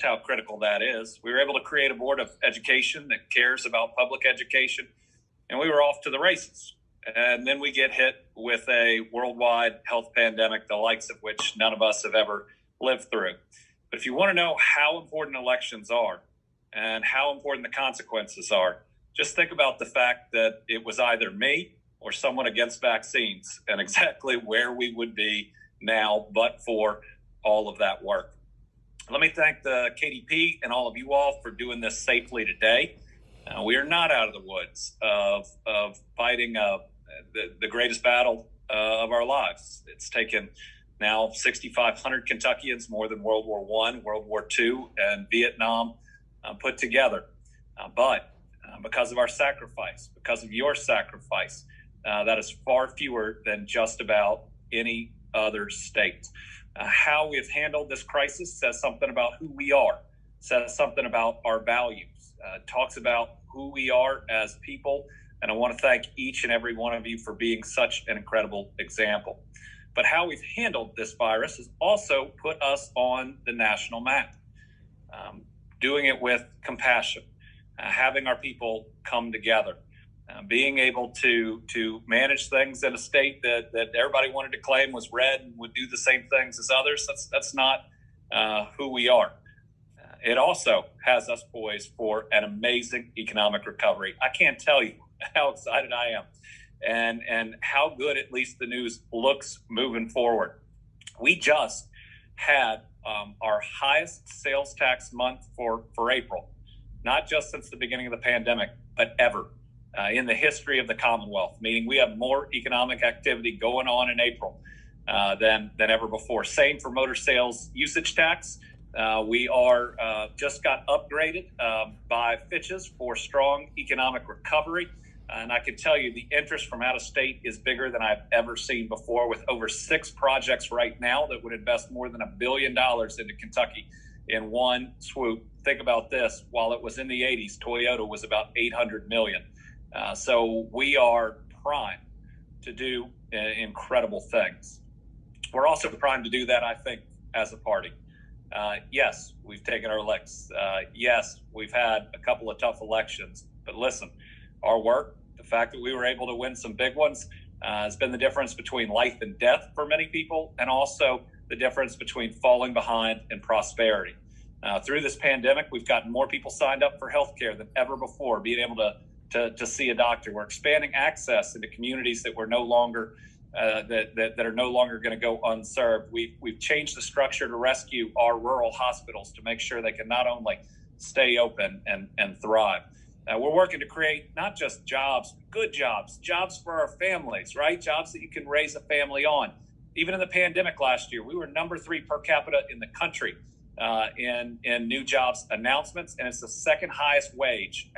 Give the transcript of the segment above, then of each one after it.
how critical that is. We were able to create a board of education that cares about public education, and we were off to the races. And then we get hit with a worldwide health pandemic, the likes of which none of us have ever lived through. But if you want to know how important elections are and how important the consequences are, just think about the fact that it was either me or someone against vaccines, and exactly where we would be now, but for all of that work. Let me thank the KDP and all of you all for doing this safely today. We are not out of the woods of fighting the greatest battle of our lives. It's taken now 6,500 Kentuckians, more than World War I, World War II, and Vietnam put together. But because of our sacrifice, because of your sacrifice, that is far fewer than just about any other state. How we have handled this crisis says something about who we are, says something about our values, talks about who we are as people. And I want to thank each and every one of you for being such an incredible example. But how we've handled this virus has also put us on the national map, doing it with compassion, having our people come together, being able to manage things in a state that everybody wanted to claim was red and would do the same things as others. That's not who we are. It also has us poised for an amazing economic recovery. I can't tell you how excited I am and how good at least the news looks moving forward. We just had our highest sales tax month for April, not just since the beginning of the pandemic, but ever in the history of the Commonwealth, meaning we have more economic activity going on in April than ever before. Same for motor sales usage tax. We are just got upgraded by Fitch's for strong economic recovery. And I can tell you the interest from out of state is bigger than I've ever seen before, with over 6 projects right now that would invest more than $1 billion into Kentucky in one swoop. Think about this. While it was in the 80s, Toyota was about $800 million. So we are primed to do incredible things. We're also primed to do that, I think, as a party. Yes, we've taken our licks. Yes, we've had a couple of tough elections. But listen, our work, the fact that we were able to win some big ones, has been the difference between life and death for many people, and also the difference between falling behind and prosperity. Through this pandemic, we've gotten more people signed up for healthcare than ever before, being able to see a doctor. We're expanding access into communities that were no longer that are no longer going to go unserved. We've changed the structure to rescue our rural hospitals to make sure they can not only stay open and thrive. We're working to create not just jobs, good jobs for our families, right? Jobs that you can raise a family on. Even in the pandemic last year, we were number 3 per capita in the country in new jobs announcements, and it's the second highest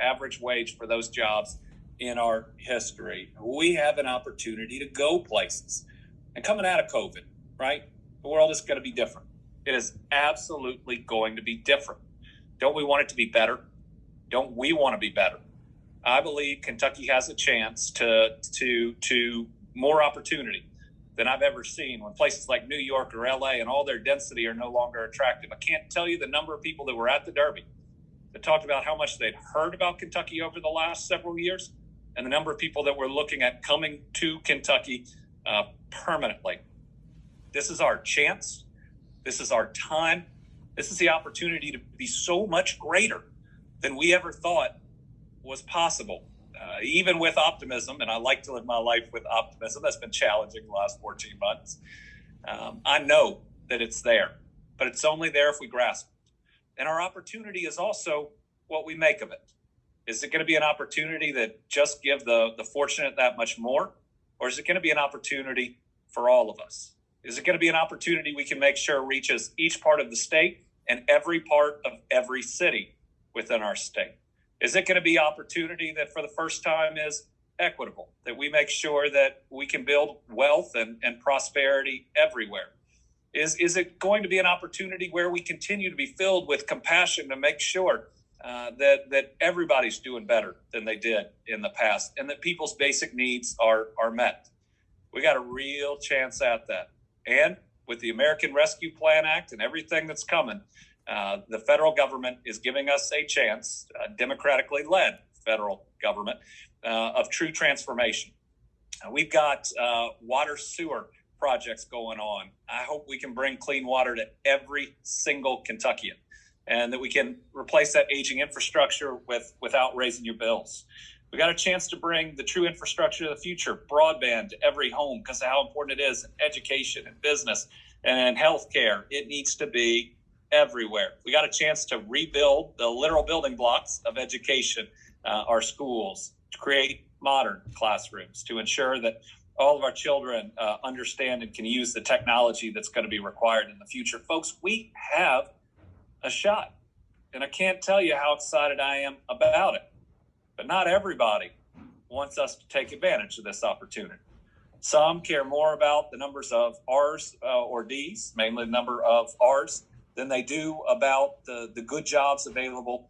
average wage for those jobs in our history. We have an opportunity to go places. And coming out of COVID, right, the world is going to be different. It is absolutely going to be different. Don't we want it to be better? Don't we want to be better? I believe Kentucky has a chance to more opportunity than I've ever seen when places like New York or LA and all their density are no longer attractive. I can't tell you the number of people that were at the Derby that talked about how much they'd heard about Kentucky over the last several years, and the number of people that were looking at coming to Kentucky permanently. This is our chance. This is our time. This is the opportunity to be so much greater than we ever thought was possible. Even with optimism, and I like to live my life with optimism, that's been challenging the last 14 months. I know that it's there, but it's only there if we grasp it. And our opportunity is also what we make of it. Is it going to be an opportunity that just give the fortunate that much more? Or is it going to be an opportunity for all of us? Is it going to be an opportunity we can make sure reaches each part of the state and every part of every city within our state? Is it going to be opportunity that for the first time is equitable, that we make sure that we can build wealth and prosperity everywhere? Is it going to be an opportunity where we continue to be filled with compassion to make sure that everybody's doing better than they did in the past and that people's basic needs are met? We got a real chance at that. And with the American Rescue Plan Act and everything that's coming, The federal government is giving us a chance, democratically led federal government, of true transformation. We've got water sewer projects going on. I hope we can bring clean water to every single Kentuckian, and that we can replace that aging infrastructure without raising your bills. We got a chance to bring the true infrastructure of the future, broadband, to every home, because of how important it is in education and business and healthcare. It needs to be everywhere. We got a chance to rebuild the literal building blocks of education, our schools, to create modern classrooms, to ensure that all of our children understand and can use the technology that's going to be required in the future. Folks, we have a shot, and I can't tell you how excited I am about it. But not everybody wants us to take advantage of this opportunity. Some care more about the numbers of R's or D's, mainly the number of R's, than they do about the good jobs available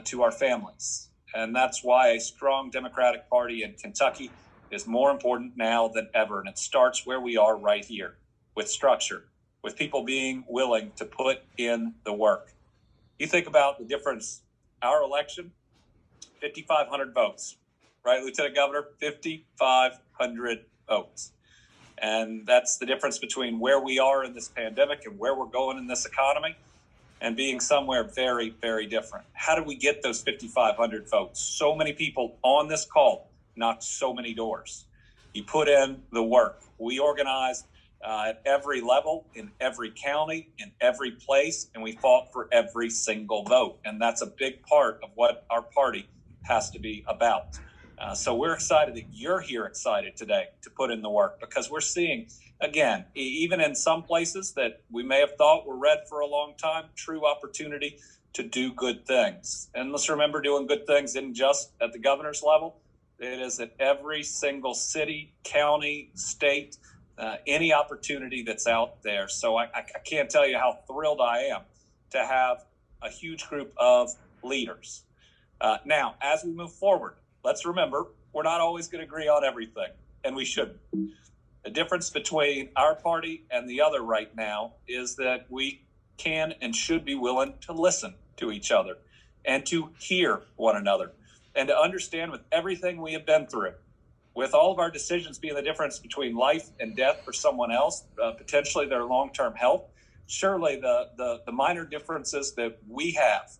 to our families. And that's why a strong Democratic Party in Kentucky is more important now than ever. And it starts where we are right here, with structure, with people being willing to put in the work. You think about the difference, our election, 5,500 votes, right, Lieutenant Governor? 5,500 votes. And that's the difference between where we are in this pandemic and where we're going in this economy, and being somewhere very, very different. How did we get those 5,500 votes? So many people on this call knocked so many doors. You put in the work. We organized at every level, in every county, in every place, and we fought for every single vote. And that's a big part of what our party has to be about. So we're excited that you're here excited today to put in the work, because we're seeing, again, even in some places that we may have thought were red for a long time, true opportunity to do good things. And let's remember, doing good things isn't just at the governor's level. It is at every single city, county, state, any opportunity that's out there. So I can't tell you how thrilled I am to have a huge group of leaders. Now, as we move forward, let's remember, we're not always going to agree on everything, and we shouldn't. The difference between our party and the other right now is that we can and should be willing to listen to each other and to hear one another, and to understand, with everything we have been through, with all of our decisions being the difference between life and death for someone else, potentially their long-term health, surely the minor differences that we have,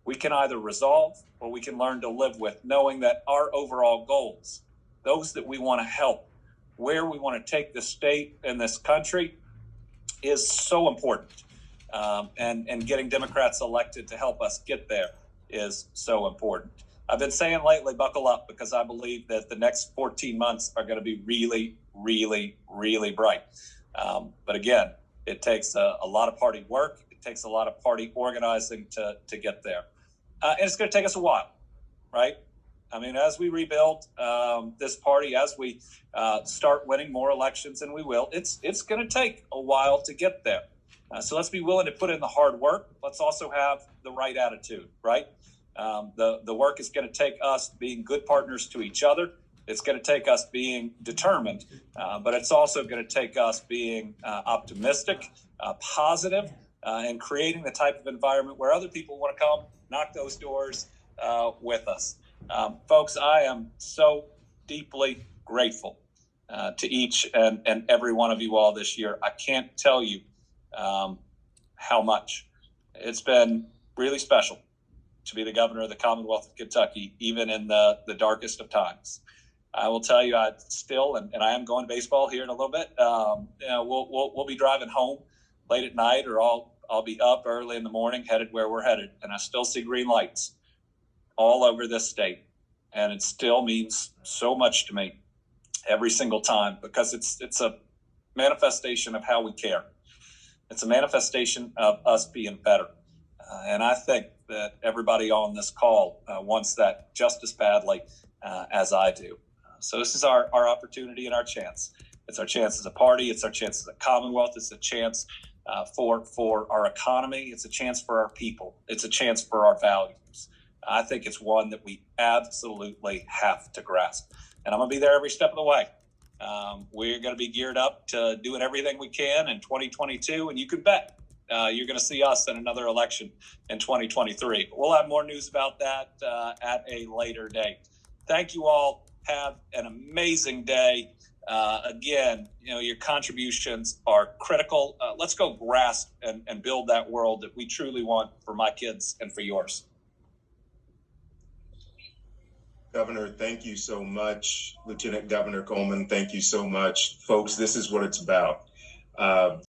we can either resolve or we can learn to live with, knowing that our overall goals, those that we want to help, where we want to take this state and this country, is so important. And getting Democrats elected to help us get there is so important. I've been saying lately, buckle up, because I believe that the next 14 months are going to be really, really, really bright. But again, it takes a lot of party work. It takes a lot of party organizing to get there. And it's going to take us a while, right? I mean, as we rebuild this party, as we start winning more elections, and we will, it's going to take a while to get there. So let's be willing to put in the hard work. Let's also have the right attitude, right? The work is going to take us being good partners to each other. It's going to take us being determined, but it's also going to take us being optimistic, positive, and creating the type of environment where other people want to come knock those doors with us. Folks, I am so deeply grateful to each and every one of you all this year. I can't tell you how much. It's been really special to be the governor of the Commonwealth of Kentucky, even in the darkest of times. I will tell you, I still, and I am going to baseball here in a little bit. We'll be driving home late at night, or I'll be up early in the morning, headed where we're headed, and I still see green lights all over this state, and it still means so much to me every single time, because it's a manifestation of how we care. It's a manifestation of us being better, and I think that everybody on this call wants that just as badly as I do. So this is our opportunity and our chance. It's our chance as a party. It's our chance as a Commonwealth. It's a chance for our economy. It's a chance for our people. It's a chance for our values. I think it's one that we absolutely have to grasp. And I'm going to be there every step of the way. We're going to be geared up to doing everything we can in 2022. And you can bet you're going to see us in another election in 2023. We'll have more news about that at a later date. Thank you all. Have an amazing day. Again, your contributions are critical. Let's go grasp and build that world that we truly want for my kids and for yours. Governor, thank you so much. Lieutenant Governor Coleman, thank you so much. Folks, this is what it's about.